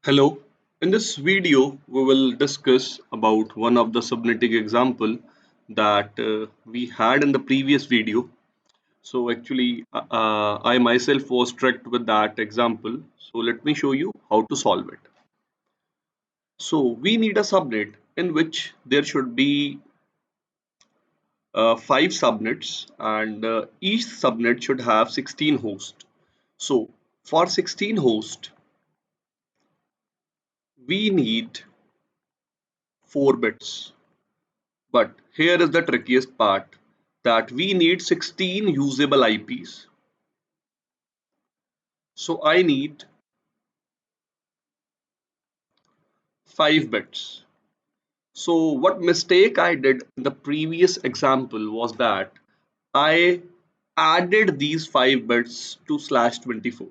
Hello, in this video we will discuss about one of the subnetting example that we had in the previous video. So actually I myself was tricked with that example. So let me show you how to solve it. So we need a subnet in which there should be 5 subnets and each subnet should have 16 hosts. So for 16 hosts we need 4 bits. But here is the trickiest part that we need 16 usable IPs. So I need 5 bits. So what mistake I did in the previous example was that I added these 5 bits to slash 24.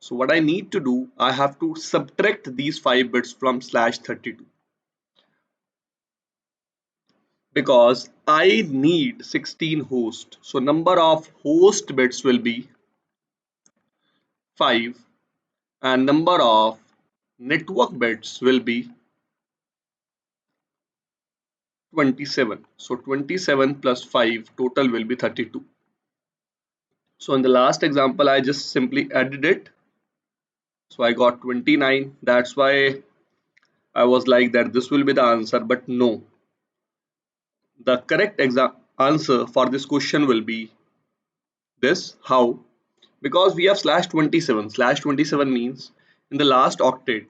So what I need to do, I have to subtract these 5 bits from slash 32 because I need 16 hosts. So number of host bits will be 5 and number of network bits will be 27. So 27 plus 5 total will be 32. So in the last example I just simply added it. So I got 29. That's why I was like that this will be the answer, but no. The correct answer for this question will be this. How? Because we have slash 27. Slash 27 means in the last octet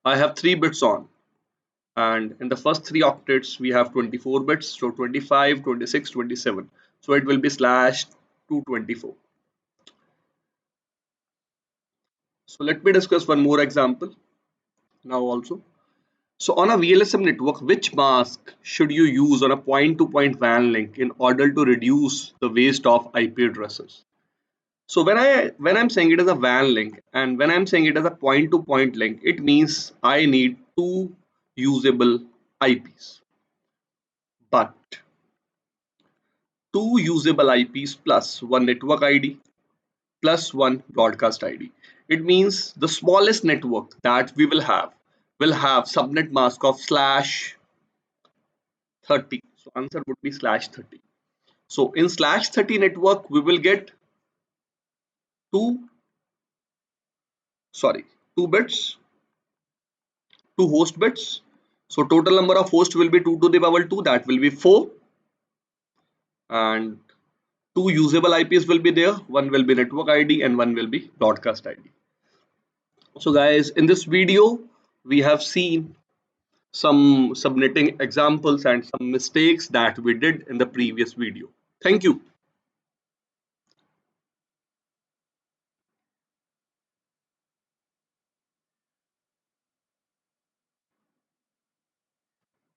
I have 3 bits on, and in the first 3 octets we have 24 bits, so 25, 26, 27. So it will be slash 224. So let me discuss one more example now also. So on a VLSM network, which mask should you use on a point-to-point WAN link in order to reduce the waste of IP addresses? So when I'm saying it as a WAN link and when I'm saying it as a point-to-point link, it means I need 2 usable IPs. But 2 usable IPs plus 1 network ID plus 1 broadcast ID. It means the smallest network that we will have subnet mask of slash 30. So answer would be slash 30. So in slash 30 network we will get 2 sorry 2 bits, 2 host bits. So total number of hosts will be 2 to the power 2, that will be 4, and 2 usable IPs will be there. One will be network ID and one will be broadcast ID. So guys, in this video we have seen some subnetting examples and some mistakes that we did in the previous video. Thank you.